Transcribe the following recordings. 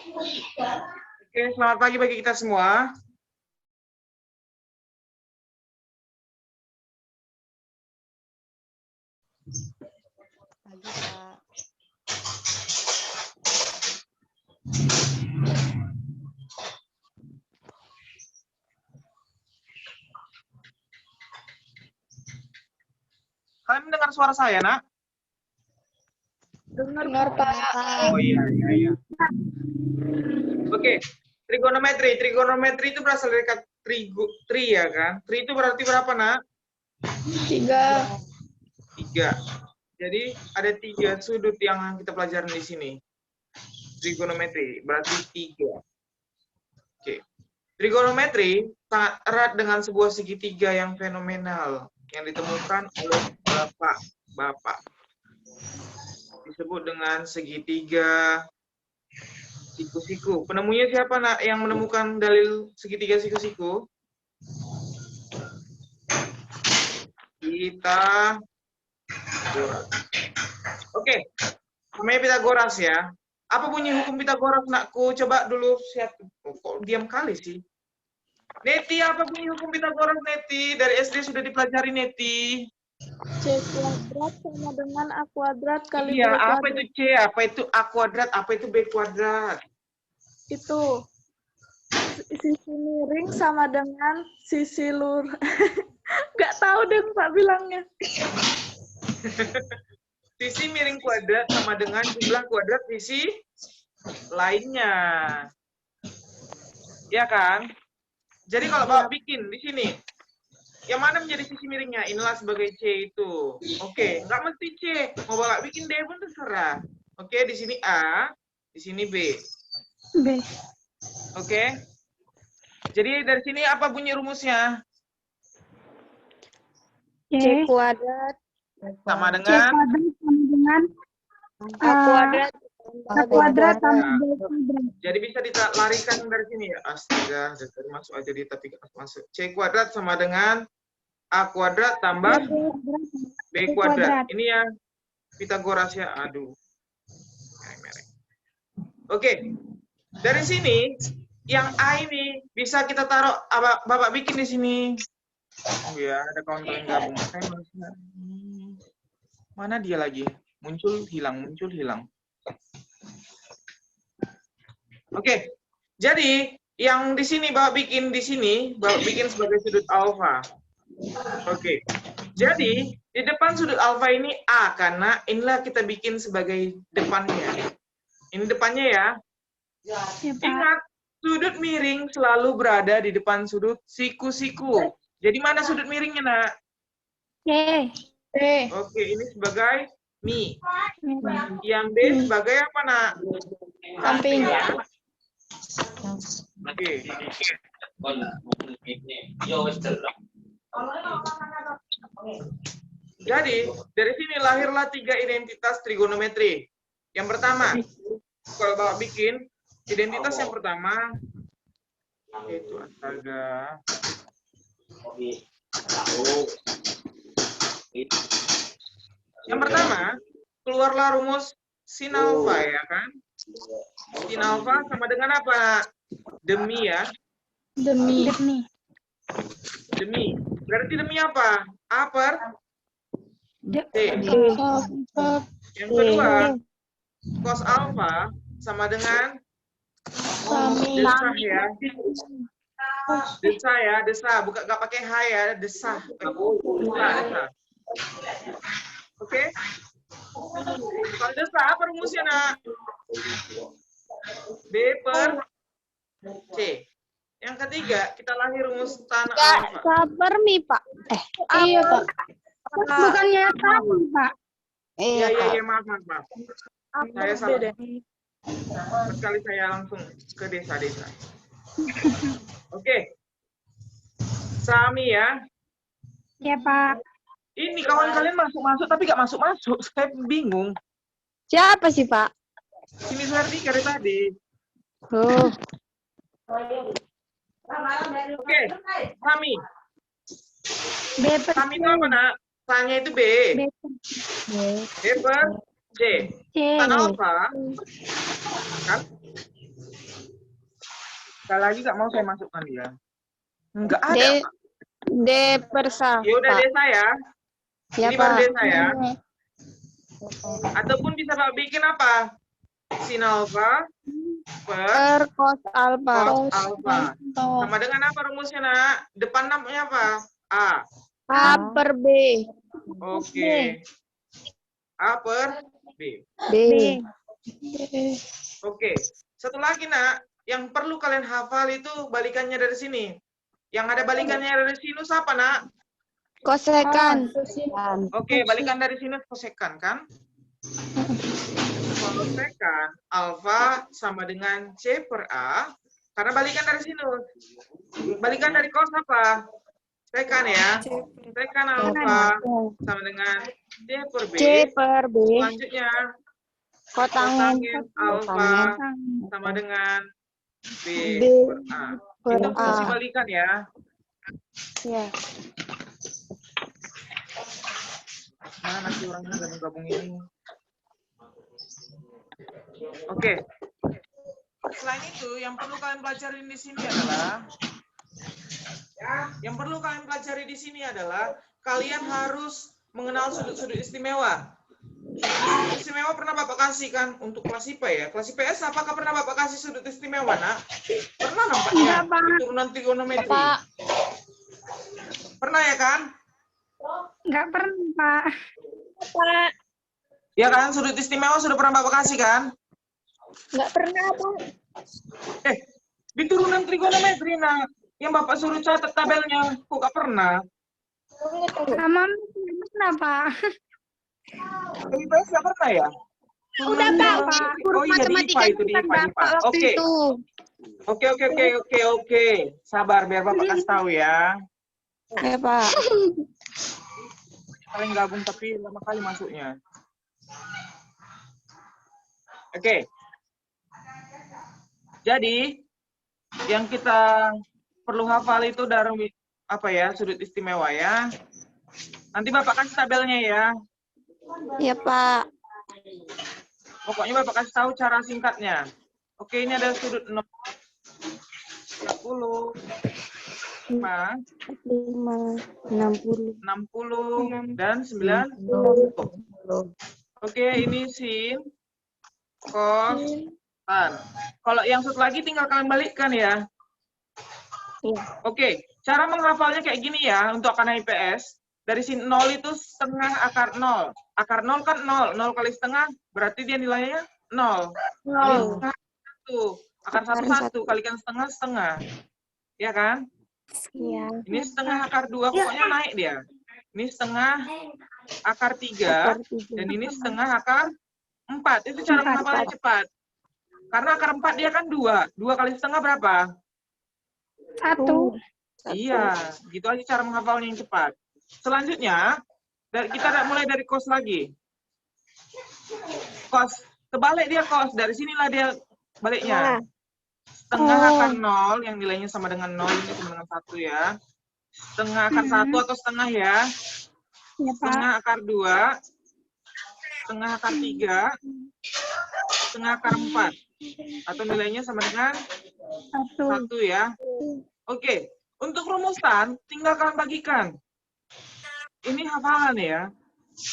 Oke, selamat pagi bagi kita semua. Pagi, Pak. Kalian mendengar suara saya, Nak? Dengar, Pak. Oh iya. Oke, trigonometri. Trigonometri itu berasal dari kata tri ya kan? Tri itu berarti berapa, Nak? 3. 3. Jadi ada 3 sudut yang kita pelajari di sini. Trigonometri berarti 3. Oke. Trigonometri sangat erat dengan sebuah segitiga yang fenomenal yang ditemukan oleh Bapak. Disebut dengan segitiga siku-siku. Penemunya siapa, Nak, yang menemukan dalil segitiga siku-siku? Pitagoras. Oke, namanya Pitagoras ya. Apa bunyi hukum Pitagoras, Nakku? Coba dulu siap. Oh, kok diam kali sih? Neti, apa bunyi hukum Pitagoras, Neti? Dari SD sudah dipelajari, Neti. C kuadrat sama dengan A kuadrat kali Iya, B kuadrat. apa itu C, apa itu A kuadrat, apa itu B kuadrat? Itu sisi miring sama dengan sisi lur. Nggak tahu deh Pak bilangnya. Sisi miring kuadrat sama dengan jumlah kuadrat sisi lainnya. Ya kan? Jadi kalau Bapak bikin di sini, yang mana menjadi sisi miringnya? Inilah sebagai C itu. Oke, nggak mesti C. Mau Bapak bikin D pun terserah. Oke, di sini A, di sini B. B. Oke. Jadi dari sini apa bunyi rumusnya? C kuadrat Sama C dengan kuadrat sama dengan A kuadrat. A kuadrat sama B kuadrat. jadi bisa dilarikan dari sini ya. Astaga, dari masuk aja di tapi nggak masuk. C kuadrat sama dengan A kuadrat tambah B kuadrat. Ini ya Pitagoras ya. Aduh. Oke. Dari sini yang A ini bisa kita taruh Bapak bikin di sini. Oh ya, ada kawan kalian gabung. Mana dia lagi? Muncul hilang. Oke. Jadi yang di sini Bapak bikin sebagai sudut alfa. Oke. Jadi di depan sudut alfa ini A karena inilah kita bikin sebagai depannya. Ini depannya ya. Ingat, sudut miring selalu berada di depan sudut siku-siku. Jadi mana sudut miringnya, Nak? C. Oke, ini sebagai mi. Yang B sebagai apa, Nak? Samping. Oke. Jadi, dari sini lahirlah 3 identitas trigonometri. Yang pertama, kalau Bapak bikin, identitas yang pertama, itu astaga. Yang pertama, keluarlah rumus sin alfa ya kan? Sin alfa sama dengan apa? Demi ya. Demi. Berarti demi apa? A per T. Yang kedua, cos alfa sama dengan desah ya. Desah, bukan nggak pakai H ya, desah. Desah. Oke? Kalau desah apa rumusnya, Nak? B per C. Yang ketiga, kita lahir rumus tan alfa. Sabar mi Pak. Iya Pak. Bukannya sama Pak. Iya, maaf. Saya salah. Sekali saya langsung ke desa-desa. Oke. Sami ya. Iya Pak. Ini kawan kalian masuk tapi nggak masuk. Saya bingung. Siapa sih Pak? Ini Ferdi dari tadi. Oh. Oke, Sami. B per Sami itu apa, Nak? Tanya itu B. B per C. C. Tan alfa. Kan? Sekali lagi nggak mau saya masukkan dia. Nggak ada, Pak. D persa. Ya udah Pak. desa ya. Ya, Ini baru Pak. desa ya. Ataupun bisa Pak bikin apa? Sin alfa per Per cos alfa. cos alfa. Sama dengan apa rumusnya, Nak? Depan namanya apa? A. A per B. Oke. A per B. B. Oke. Satu lagi, Nak. Yang perlu kalian hafal itu balikannya dari sini. Yang ada balikannya dari sinus apa, Nak? Kosekan. Oke, balikan dari sinus kosekan, kan? Kosekan alfa sama dengan C per A. Karena balikan dari sinus. Balikan dari cos apa? Sekan ya. Sekan alfa sama dengan C per B. C per B. Selanjutnya, Kotangin. kotangin alfa sama dengan B B per A. per Itu fungsi A. balikan ya. Ya. Mana sih orangnya gabung-gabung ini? Oke. Selain itu, yang perlu kalian pelajari di sini adalah kalian harus mengenal sudut-sudut istimewa. Sudut istimewa pernah Bapak kasih kan untuk kelas IPA ya. Kelas IPS apakah pernah Bapak kasih sudut istimewa, Nak? Pernah nampaknya. Enggak, Pak. Turunan trigonometri. Pak. Pernah ya kan? Enggak pernah, Pak. Pak. Ya kan, sudut istimewa sudah pernah Bapak kasih kan? Nggak pernah, Pak. Di turunan trigonometri, Nak. Yang Bapak suruh catat tabelnya, kok gak pernah? Sama pernah, Pak. Di IPS gak pernah ya? Udah, Pak. Oh iya, di IPA itu, di IPA. Oke. Oke. Sabar, biar Bapak kasih tahu ya. Ya, Pak. Kalian gabung tapi lama kali masuknya. Oke. Jadi, yang kita perlu hafal itu dari apa ya, sudut istimewa ya. Nanti Bapak kasih tabelnya ya. Ya, Pak. Pokoknya Bapak kasih tahu cara singkatnya. Oke, ini ada sudut 0, 40, 5, 60, 60, dan 90. Oke, ini sin, cos, tan. Kalau yang satu lagi tinggal kalian balikkan ya. Iya. Oke, cara menghafalnya kayak gini ya untuk anak IPS. Dari sin 0 itu setengah akar 0. Akar 0 kan 0. 0 kali setengah berarti dia nilainya 0. Ini setengah 1. Akar 1 1 kalikan setengah setengah. Ya kan? Iya. Ini setengah akar 2 pokoknya naik dia. Ini setengah akar 3 dan ini setengah akar 4. Itu cara menghafalnya cepat. Karena akar 4 dia kan 2. 2 kali setengah berapa? 1. Iya, gitu aja cara menghafalnya yang cepat. Selanjutnya, kita mulai dari cos lagi. Cos, kebalik dia cos. Dari sinilah dia baliknya. Setengah akar 0, yang nilainya sama dengan 0, ini sama dengan 1 ya. Setengah akar 1 atau setengah ya. Ya, Pak. Setengah akar 2, setengah akar 3, setengah akar 4. Atau nilainya sama dengan 1 ya. Oke, untuk rumus tan, tinggal kalian bagikan. Ini hafalan ya.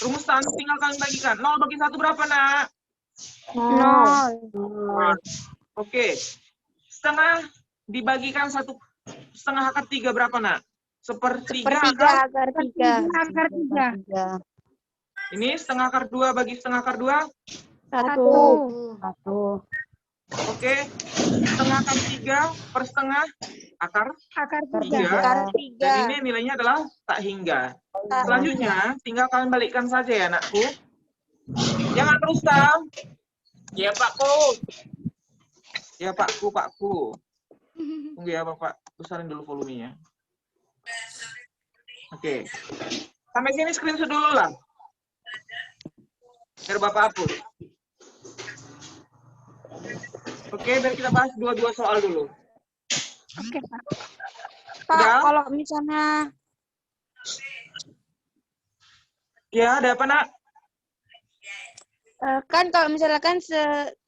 Rumus tan tinggal kalian bagikan. 0 bagi 1 berapa, Nak? 0. Oke. Setengah dibagikan 1 setengah akar 3 berapa, Nak? Sepertiga Akar 3. Akar 3. Ini setengah akar 2 bagi setengah akar 2. 1. Oke. Setengah akar 3 per setengah akar Akar 3. 3. Dan ini nilainya adalah tak hingga. Selanjutnya, tinggal kalian balikkan saja ya, anakku. Jangan rusam. Ya, Pakku. Ya, Pakku. Tunggu ya, Bapak. Besarin dulu volumenya. Oke. Sampai sini screenshot dulu lah. Biar Bapak hapus. Oke, biar kita bahas dua soal dulu. Oke, Pak. Pak, Udah? kalau misalnya Ya, ada apa, Nak? kan kalau misalkan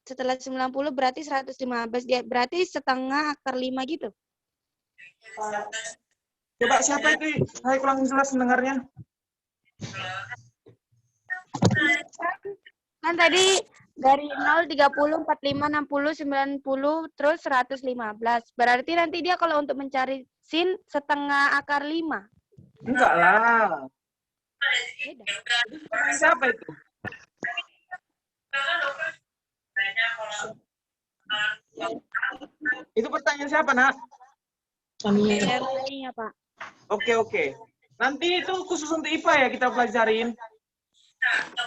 setelah 90 berarti 115. Berarti setengah akar 5 gitu. Coba siapa itu? Saya kurang jelas mendengarnya. Kan tadi dari 0, 30, 45, 60, 90, terus 115. Berarti nanti dia kalau untuk mencari sin setengah akar 5. Enggak lah. Beda. Siapa itu? Itu pertanyaan siapa, Nak? Ini ya, Pak. Oke. Nanti itu khusus untuk IPA ya kita pelajarin.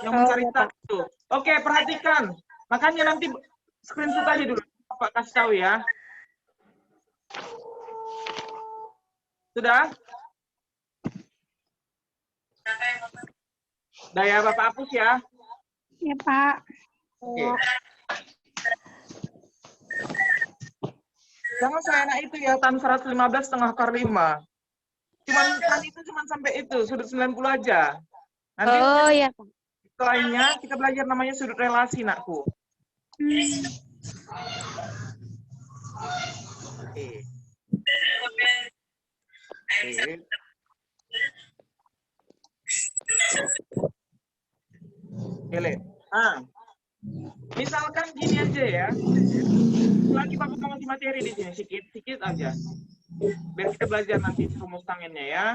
Yang Oh, mencari ya, Pak. satu. Oke, perhatikan. Makanya nanti screenshot aja dulu. Bapak kasih tahu ya. Sudah? Daya Bapak hapus ya. Ya, Pak. Oke. Jangan seenak itu ya, tan 115 setengah akar 5. Tan itu cuma sampai itu, sudut 90 aja. Nanti Oh, ya, Pak. lainnya kita belajar namanya sudut relasi, Nakku. Oke. Oke. Misalkan gini aja ya. Lagi Bapak mau ngasih materi di sini sedikit aja. Biar kita belajar nanti rumus tangannya ya.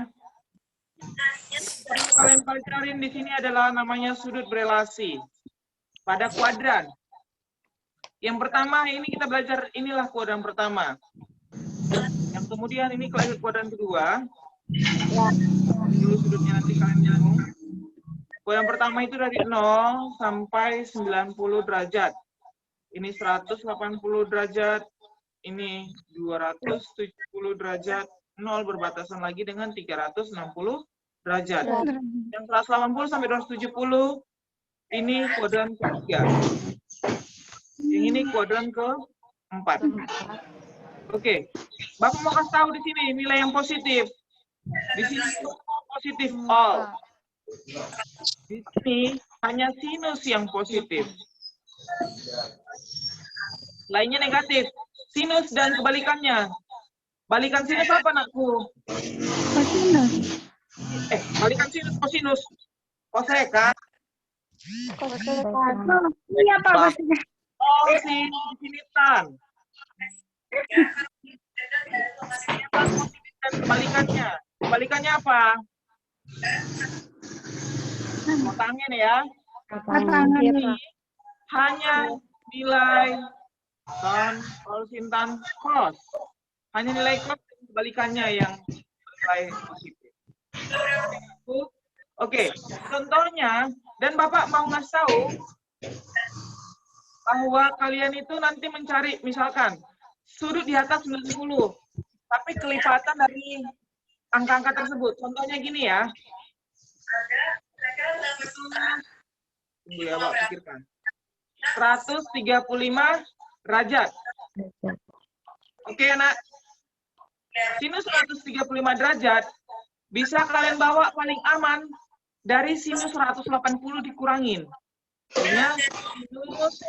Kalian pelajarin di sini adalah namanya sudut berelasi pada kuadran. Yang pertama ini kita belajar, inilah kuadran pertama. Yang kemudian ini kuadran kedua. Dulu sudutnya nanti kalian nyambung. Kuadran pertama itu dari 0 sampai 90 derajat. Ini 180 derajat. Ini 270 derajat. 0 berbatasan lagi dengan 360 derajat. Yang 180 sampai 270 ini kuadran ketiga. Yang ini kuadran keempat. Oke. Bapak mau kasih tahu di sini nilai yang positif. Di sini positif all. Di sini hanya sinus yang positif. Lainnya negatif. Sinus dan kebalikannya. Balikan sinus apa, Nakku? Kosinus. Balikan sinus kosinus. Koseka. Iya, Pak. Maksudnya. Sin di sini tan. Dan kebalikannya. Kebalikannya apa? Tangen ya. Ini hanya nilai tan, sin tan, cos. Hanya nilai cos dan kebalikannya yang nilai positif. Oke, contohnya, dan Bapak mau ngasih tahu bahwa kalian itu nanti mencari, misalkan, sudut di atas 90, tapi kelipatan dari angka-angka tersebut. Contohnya gini ya. Tunggu ya, Pak, pikirkan. 135 derajat. Oke, anak. Sinus 135 derajat bisa kalian bawa paling aman dari sinus 180 dikurangin. Artinya sinus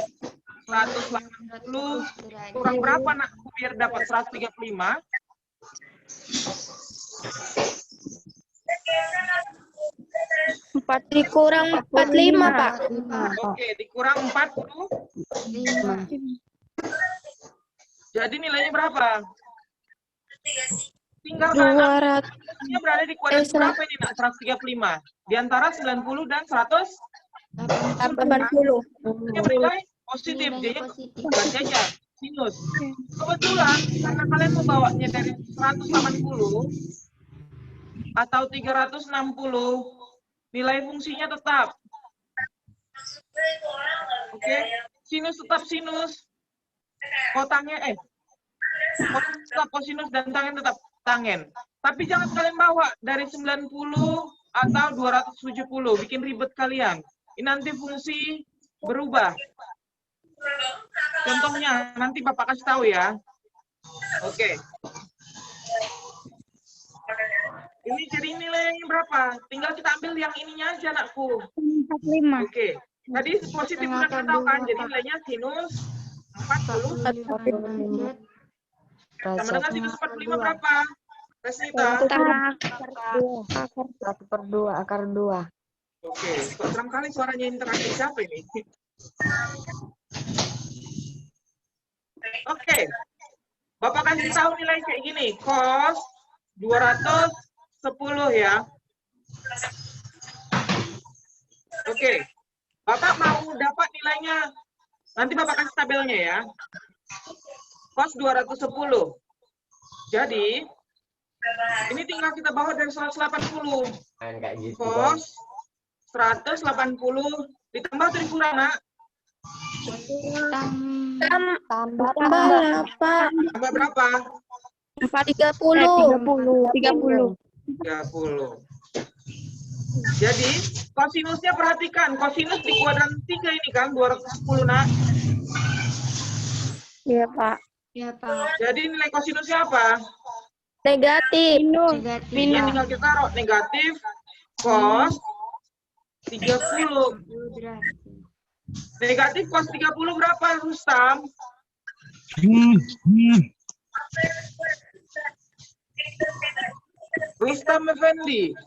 180 kurang berapa, Nak? Biar dapat 135. 4 dikurang 45, Pak. Oke, dikurang 40. Jadi nilainya berapa? Tinggal kalian berada di kuadran berapa ini, Nak? 135. Di antara 90 dan 180. Ini bernilai positif. Jadi berarti aja sinus. Kebetulan karena kalian membawanya dari 180 atau 360, nilai fungsinya tetap. Oke, sinus tetap sinus. Kotangnya tetap kosinus dan tangen tetap tangen. Tapi jangan kalian bawa dari 90 atau 270, bikin ribet kalian. Ini nanti fungsi berubah. Contohnya nanti Bapak kasih tahu ya. Oke. Ini jadi nilainya berapa? Tinggal kita ambil yang ininya aja, Nakku. 45. Oke. Tadi positif udah kita tahu kan, jadi nilainya sinus 40 sama dengan sinus 45 berapa? Resita. 1/2 akar 2. Oke, kok terang kali suaranya interaksi siapa ini? Oke, Bapak kasih tahu nilai kayak gini, cos 210 ya. Oke, Bapak mau dapat nilainya, nanti Bapak kasih tabelnya ya. Cos 210. Jadi, ini tinggal kita bawa dari 180. Cos 180 ditambah atau dikurang, Nak? Tambah Tambah berapa? 30. 30. Jadi, kosinusnya perhatikan. Kosinus di kuadran 3 ini kan, 210, Nak. Iya, Pak. Jadi, nilai kosinusnya apa? Negatif. Ini tinggal kita taruh negatif cos 30. Negatif cos 30 berapa, Rustam? Rustam Effendi.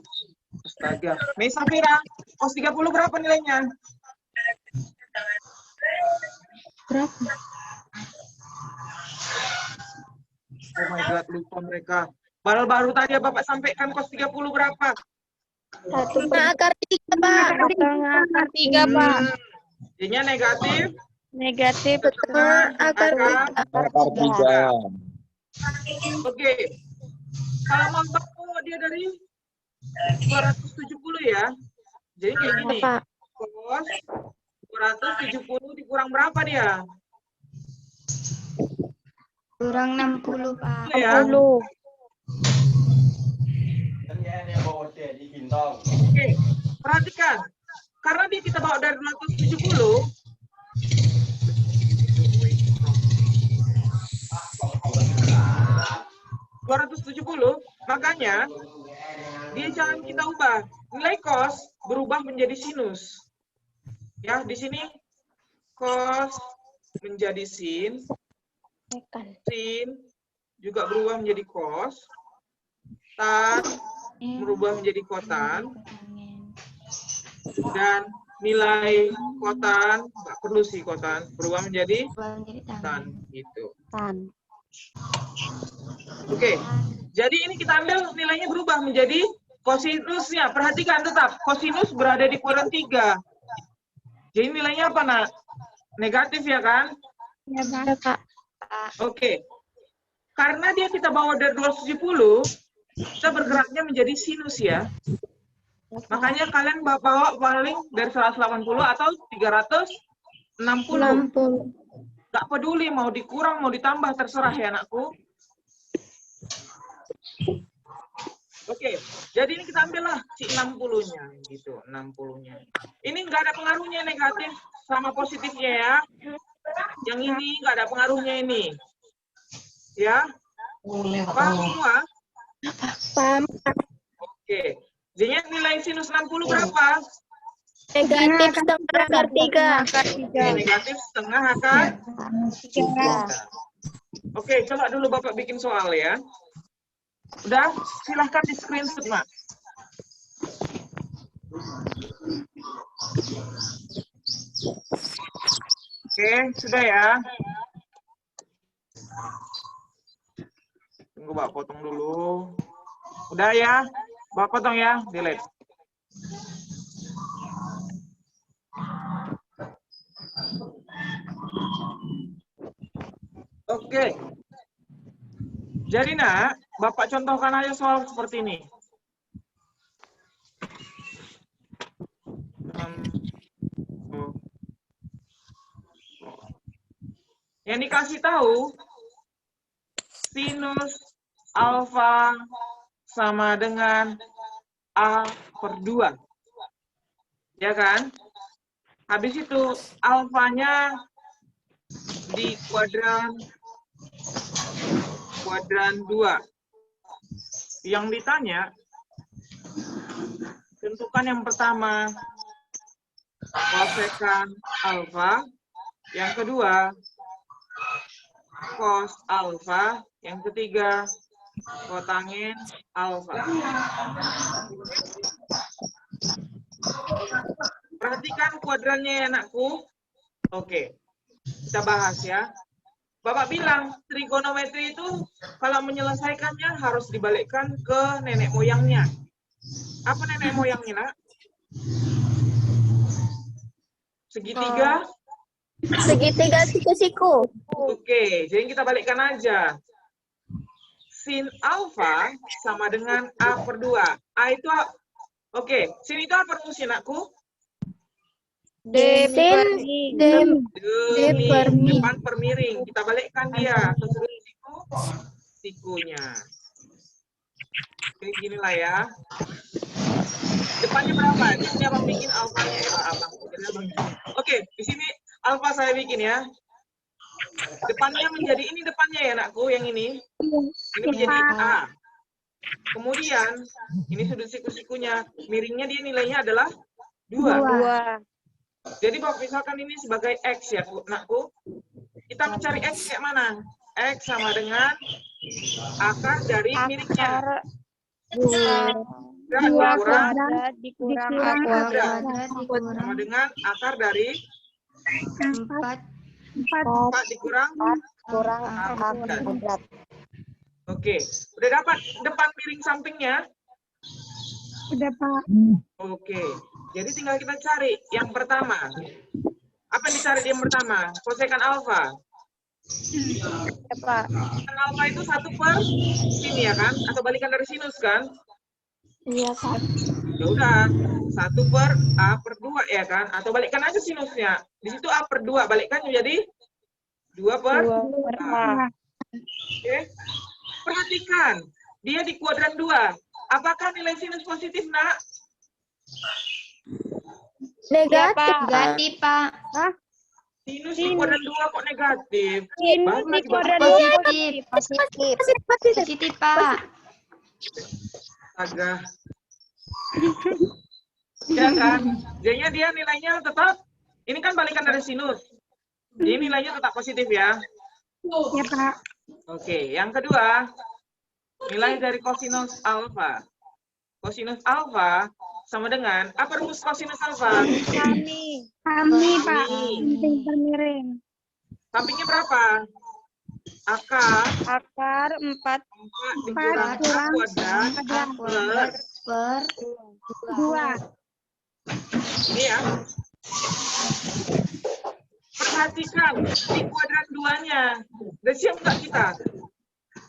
Astaga. Mei Safira, cos 30 berapa nilainya? Berapa? Oh my God, lupa mereka. Baru tadi Bapak sampaikan cos 30 berapa? 1/2 akar 3, Pak. 1/2 akar 3, Pak. Jadinya negatif Negatif setengah akar akar 3. Oke. Kalau mau tahu dia dari 270 ya. Jadi kayak gini. Pak. Cos 270 dikurang berapa dia? Kurang 60, Pak. Ya. 60. Oke, perhatikan. Karena dia kita bawa dari 270, makanya dia jangan kita ubah. Nilai cos berubah menjadi sinus. Ya, di sini cos menjadi sin juga berubah menjadi cos, tan berubah menjadi kotan, dan nilai kotan, nggak perlu sih kotan, berubah menjadi tan, gitu. Tan. Oke, jadi ini kita ambil nilainya berubah menjadi kosinusnya. Perhatikan tetap, kosinus berada di kuadran 3. Jadi nilainya apa, Nak? Negatif ya kan? Ya, Pak. Oke. Karena dia kita bawa dari 270, kita bergeraknya menjadi sinus ya. Makanya kalian bawa paling dari 180 atau 360. Gak peduli mau dikurang, mau ditambah, terserah ya anakku. Oke, jadi ini kita ambillah si 60-nya gitu, 60-nya. Ini nggak ada pengaruhnya negatif sama positifnya ya. Yang ini nggak ada pengaruhnya ini. Ya. Paham semua? Paham. Oke. Jadinya nilai sinus 60 berapa? Negatif setengah akar 3. Negatif setengah akar 3. Oke, coba dulu Bapak bikin soal ya. Udah, silahkan di screenshot, Mak. Oke, sudah ya. Tunggu Bapak potong dulu. Udah ya? Bapak potong ya, delete. Oke. Jadi, Nak, Bapak contohkan aja soal seperti ini. Yang dikasih tahu, sinus alfa sama dengan A/2. Ya kan? Habis itu, alfanya di kuadran 2. Yang ditanya, tentukan yang pertama kosekan alfa. Yang kedua, cos alfa. Yang ketiga, kotangin alfa. Perhatikan kuadrannya ya anakku. Oke, kita bahas ya. Bapak bilang trigonometri itu kalau menyelesaikannya harus dibalikkan ke nenek moyangnya. Apa nenek moyangnya, Nak? Segitiga? Segitiga siku-siku. Oke, jadi kita balikkan aja. Sin alfa sama dengan A per 2. A itu, oke, sin itu apa rumusnya, Nakku? D per mi. Depan per miring. Kita balikkan dia ke sudut sikunya. Oke, ginilah ya. Depannya berapa? Di sini abang bikin alfanya ya, abang. Oke, di sini alfa saya bikin ya. Depannya menjadi ini depannya ya, Nakku, yang ini. Ini menjadi A. Kemudian ini sudut siku-sikunya, miringnya dia nilainya adalah 2. Jadi Bapak misalkan ini sebagai X ya, Nakku. Kita mencari X kayak mana? X sama dengan akar dari miringnya. Dikurang Sama dengan akar dari 4 dikurang akar kuadrat. Oke, udah dapat depan miring sampingnya? Udah, Pak. Oke, jadi tinggal kita cari yang pertama. Apa yang dicari yang pertama? Kosekan alfa. Kosekan alfa itu 1 per sini ya kan? Atau balikan dari sinus kan? Iya, Pak. Ya udah, 1 per A per 2 ya kan? Atau balikkan aja sinusnya. Di situ A per 2, balikkan menjadi 2 per A. Oke. Perhatikan, dia di kuadran 2. Apakah nilai sinus positif, Nak? Negatif, Pak. Sinus di kuadran 2 kok negatif? Sinus di kuadran 2 positif, Pak. Agak. Ya kan? Jadinya dia nilainya tetap, ini kan balikan dari sinus. Jadi nilainya tetap positif ya. Ya, Pak. Oke, yang kedua, nilai dari kosinus alfa. Kosinus alfa sama dengan, apa rumus kosinus alfa? Kami, Pak. Samping per miring. Sampingnya berapa? Akar 4 dikurang A kuadrat per 2. ini ya. Perhatikan di kuadran 2-nya. Udah siap nggak kita?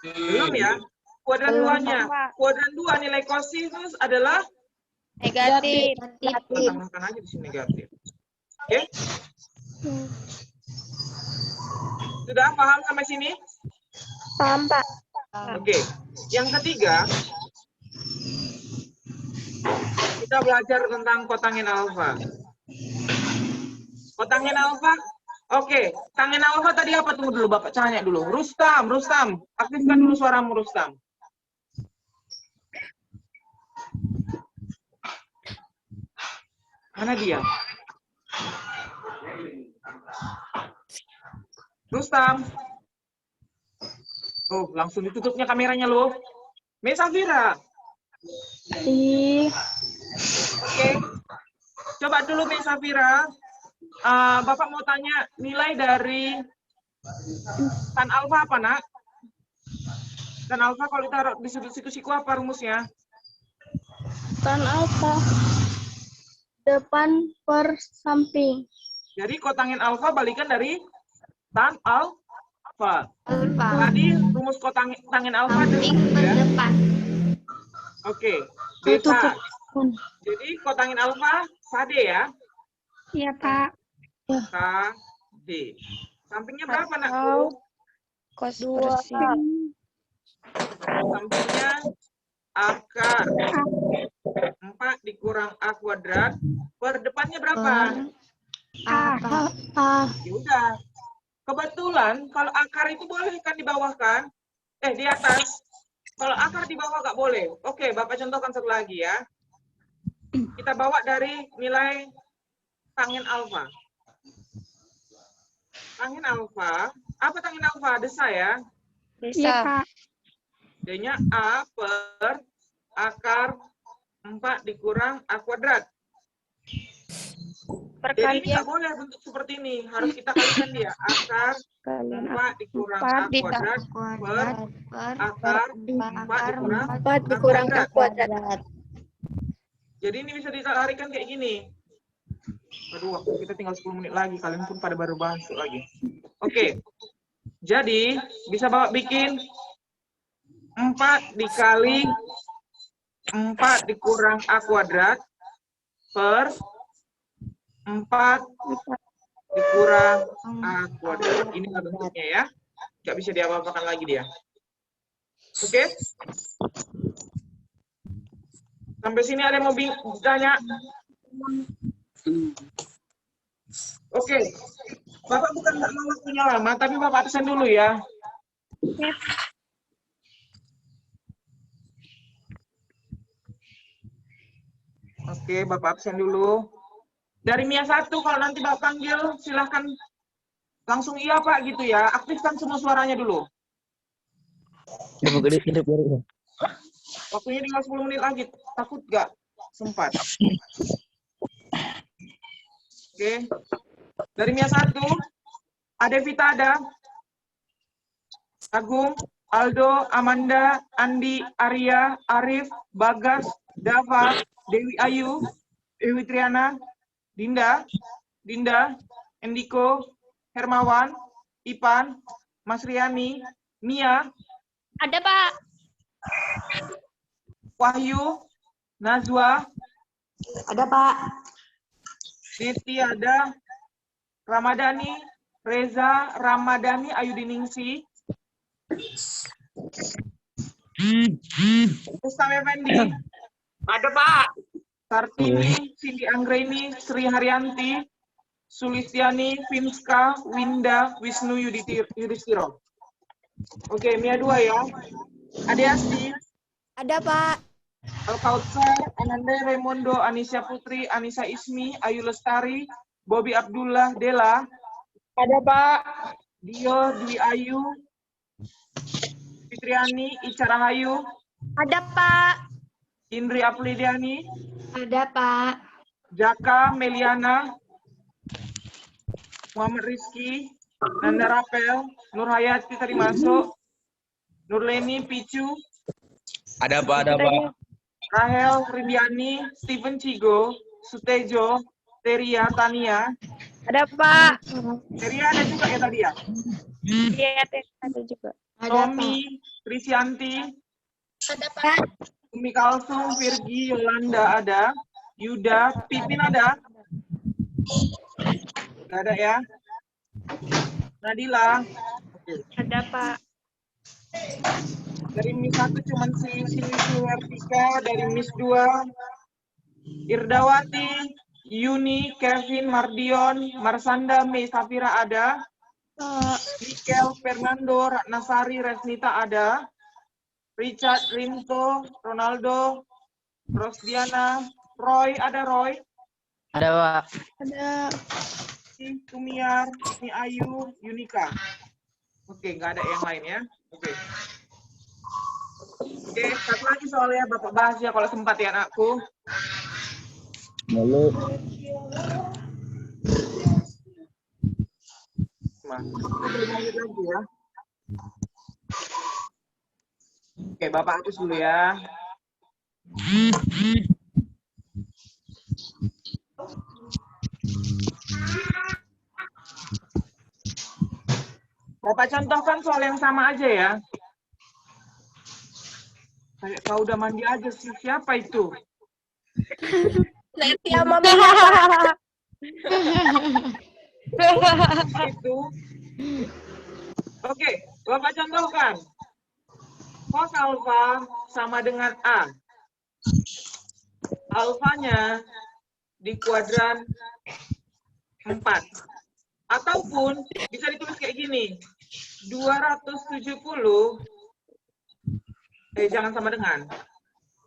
Belum ya? Kuadran 2-nya. Kuadran 2 nilai kosinus adalah negatif. tambahkan aja di sini negatif. Oke? Sudah paham sampai sini? Paham, Pak. Oke. Yang ketiga, kita belajar tentang kotangin alfa. Kotangin alfa. Oke, tangin alfa tadi apa? Tunggu dulu, Bapak tanya dulu. Rustam. Aktifkan dulu suaramu, Rustam. Mana dia? Rustam. Oh, langsung ditutupnya kameranya loh. Miss Safira. Oke. Coba dulu Miss Safira. Bapak mau tanya nilai dari tan alfa apa, Nak? Tan alfa kalau ditaruh di sudut siku-siku apa rumusnya? Tan alfa depan per samping. Jadi kotangin alfa balikan dari tan alfa. Tadi rumus kotangin alfa dari ya. Oke. Beta. Jadi kotangin alfa sade ya? Iya, Pak. KD. Sampingnya berapa, Nak? Cos 2. Sampingnya akar 4 dikurang A kuadrat. Per depannya berapa? Ya udah. Kebetulan kalau akar itu boleh kan di bawah kan? Di atas. Kalau akar di bawah nggak boleh. Oke, Bapak contohkan satu lagi ya. Kita bawa dari nilai tangent alfa. Tangent alfa, apa tangent alfa? Desa ya? Iya, Bisa. Pak. D-nya A per akar 4 dikurang A kuadrat. Jadi ini Perkalian nggak boleh bentuk seperti ini. Harus kita kalikan dia. Akar kalian 4 dikurang 4 A kuadrat per akar 4 dikurang A kuadrat. kuadrat. Jadi ini bisa ditarikan kayak gini. Aduh, waktu kita tinggal 10 menit lagi. Kalian pun pada baru masuk lagi. Oke. Jadi, bisa Bapak bikin 4 dikali 4 dikurang A kuadrat per 4 dikurang A kuadrat. Ini bentuknya ya. Nggak bisa diapa-apakan lagi dia. Oke? Sampai sini ada yang mau tanya? Oke. Bapak bukan nggak mau waktunya lama, tapi Bapak absen dulu ya. Oke, Bapak absen dulu. Dari Mia 1, kalau nanti Bapak panggil, silahkan langsung iya Pak gitu ya. Aktifkan semua suaranya dulu. Waktunya tinggal 10 menit lagi. Takut nggak? Sempat. Oke. Dari Mia 1, ada Vita ada. Agung, Aldo, Amanda, Andi, Arya, Arif, Bagas, Dava, Dewi Ayu, Dewi Triana, Dinda, Endiko, Hermawan, Ipan, Mas Riani, Mia, Ada, Pak. Wahyu, Najwa, Ada, Pak. Neti ada, Ramadhani, Reza, Ramadhani, Ayudiningsi, Rustam Effendi, Ada, Pak. Kartini, Cindy Anggreni, Sri Haryanti, Sulistiani, Finska, Winda, Wisnu Yudhistiro. Oke, Mia 2 ya. Ade Asti, Ada, Pak. Al-Kautsar, Ananda Raimundo, Anisha Putri, Anissa Ismi, Ayu Lestari, Bobby Abdullah, Dela. Ada, Pak. Dio, Dwi Ayu, Fitriani, Ica Rahayu, Ada, Pak. Indri Aplidiani, Ada, Pak. Jaka, Meliana, Muhammad Rizky, Nanda Rapel, Nur Hayati tadi masuk, Nurleni, Picu, Ada, Pak. Ada, Pak. Rahel, Rindiani, Steven Cigo, Sutejo, Teria, Tania. Ada, Pak. Teria ada juga ya tadi ya? Iya, ada juga. Tommy, Trisyanti, Ada, Pak. Umi Kalsum, Virgi, Yolanda ada, Yuda, Pipin ada? Nggak ada ya? Nadila. Oke. Ada, Pak. Dari Miss 1 cuman si Wertika, dari Miss 2, Irdawati, Yuni, Kevin, Mardion, Marsanda, Mei Safira ada, Mikel, Fernando, Ratnasari, Resnita ada, Richard, Rinto, Ronaldo, Rosdiana, Roy, ada Roy, Ada, Pak. Ada. Tumiar, Ni Ayu, Yunika. Oke, nggak ada yang lain ya. Oke. Oke, satu lagi soalnya Bapak bahas ya kalau sempat ya anakku. Lalu. Belum lanjut lagi ya. Oke, Bapak hapus dulu ya. Bapak contohkan soal yang sama aja ya. Kayak kau udah mandi aja sih. Siapa itu? Nanti sama Mia. Itu. Oke, Bapak contohkan. Cos alfa sama dengan A. Alfanya di kuadran 4. Ataupun bisa ditulis kayak gini. 270 jangan sama dengan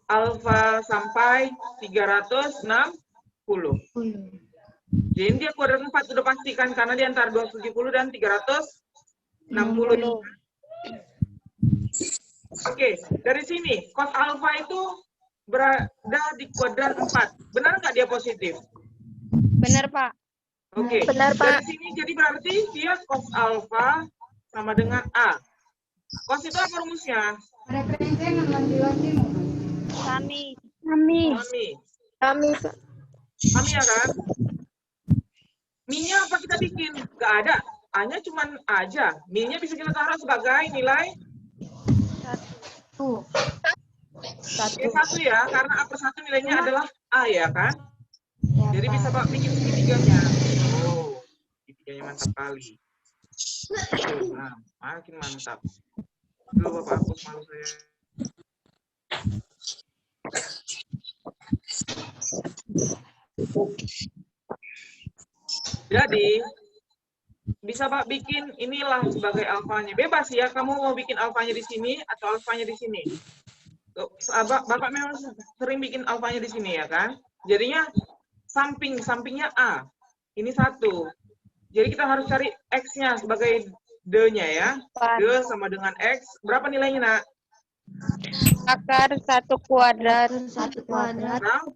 alfa sampai 360. Jadi dia kuadrat 4 sudah pasti kan, karena di antara 270 dan 360. Oke, dari sini cos alfa itu berada di kuadran 4. Benar nggak dia positif? Benar, Pak. Oke, Benar, Pak. dari sini jadi berarti dia cos alfa sama dengan A. Cos itu apa rumusnya? Sami. Kami. Kami. Kami, Pak. Kami ya kan? Mi-nya apa kita bikin? Nggak ada. A-nya cuman A aja. Mi-nya bisa kita taruh sebagai nilai Satu. 1 ya, karena A per 1 nilainya adalah A ya kan? Ya, Jadi Pak. bisa Pak bikin segitiganya. Oh, segitiganya mantap kali. Nah, makin mantap. Dulu Bapak hapus malu saya. Jadi, bisa Pak bikin inilah sebagai alfanya. Bebas ya, kamu mau bikin alfanya di sini atau alfanya di sini. Bapak memang sering bikin alfanya di sini ya kan? Jadinya sampingnya A. Ini 1. Jadi kita harus cari X-nya sebagai D-nya ya. D sama dengan X. Berapa nilainya, Nak? Akar 1 kuadrat. Kuadrat.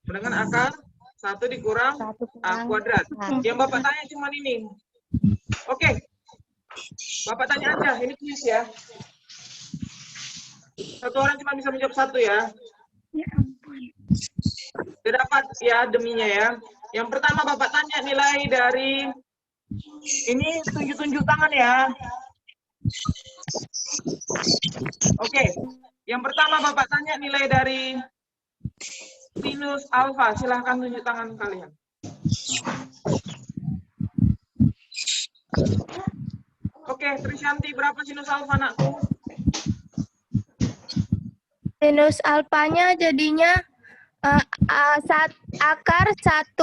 Dengan akar 1 dikurang A kuadrat. Yang Bapak tanya cuma ini. Oke. Bapak tanya aja, ini kuis ya. Satu orang cuma bisa menjawab 1 ya. Sudah dapat ya deminya ya. Yang pertama Bapak tanya nilai dari ini tunjuk-tunjuk tangan ya. Oke. Yang pertama Bapak tanya nilai dari sinus alfa. Silahkan tunjuk tangan kalian. Oke, Trisyanti, berapa sinus alfa, Nakku? Sinus alfanya jadinya akar 1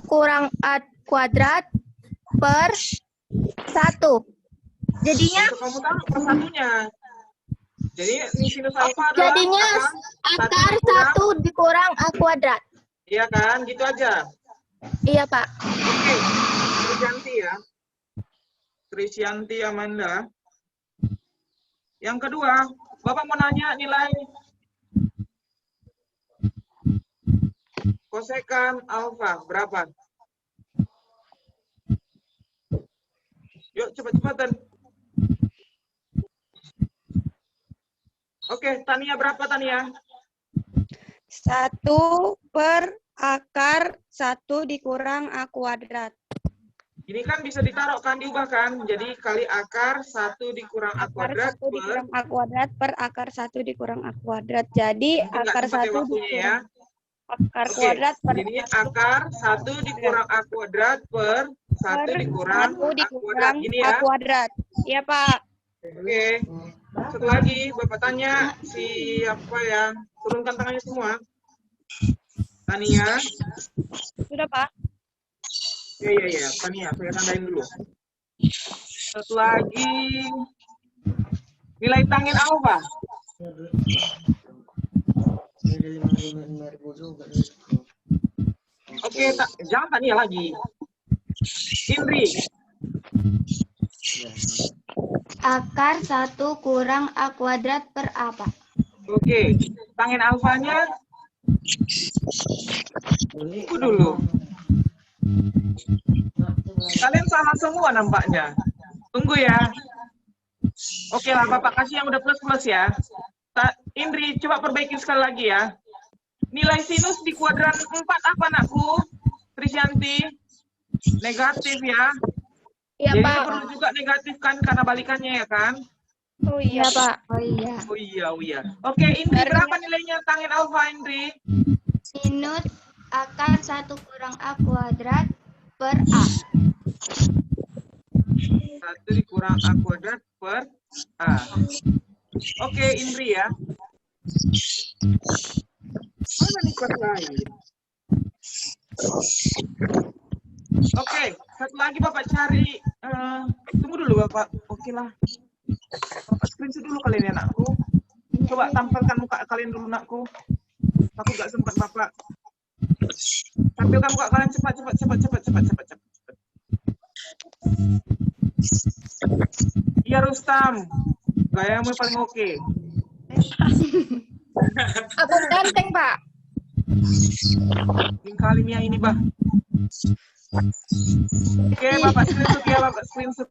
kurang A kuadrat per 1. Jadinya Untuk kamu tahu per satunya. Jadi ini sinus alfa adalah jadinya akar 1 dikurang A kuadrat. Iya kan, gitu aja. Iya, Pak. Oke, Trisyanti ya. Trisyanti Amanda. Yang kedua, Bapak mau nanya nilai kosekan alfa berapa? Yuk, cepat-cepatan. Oke, Tania berapa, Tania? 1 per akar 1 dikurang A kuadrat. Ini kan bisa ditaruhkan, diubahkan. Jadi kali akar 1 dikurang A Akar kuadrat 1 dikurang A kuadrat per akar 1 dikurang A kuadrat. Jadi akar 1 waktunya ya. akar Oke, kuadrat per jadi akar 1 dikurang A kuadrat per 1 dikurang 1 A kuadrat. dikurang Ini A ya. kuadrat. Iya, Pak. Oke. Satu lagi, Bapak tanya siapa yang turunkan tangannya semua. Tania. Sudah, Pak. Iya. Tania, saya tandain dulu. Satu lagi. Nilai tangin alfa. Oke, jangan Tania lagi. Indri. Akar 1 kurang A kuadrat per A, Pak. Oke, tangin alfanya. Tunggu dulu. Kalian salah semua nampaknya. Tunggu ya. Oke lah, Bapak kasih yang udah plus-plus ya. Indri, coba perbaiki sekali lagi ya. Nilai sinus di kuadran 4 apa, Nakku? Trisyanti? Negatif ya. Iya, Jadi Pak. perlu juga negatif kan, karena balikannya ya kan? Oh iya, Iya, Pak. Oh iya. Oh iya. Oke, Indri, berapa nilainya tangin alfa, Indri? Sinus akar 1 kurang A kuadrat per A. 1 dikurang A kuadrat per A. Oke, Indri ya. Mana nih kelas lain? Oke, satu lagi Bapak cari. Tunggu dulu Bapak. Oke lah. Bapak screenshot dulu kalian ya, Nakku. Coba tampilkan muka kalian dulu, Nakku. Aku nggak sempat Bapak. Tampilkan muka kalian cepat. Iya Rustam, gayamu paling oke. Aku ganteng, Pak. Kali Mia ini, Bah. Oke, Bapak screenshot ya, Bapak screenshot.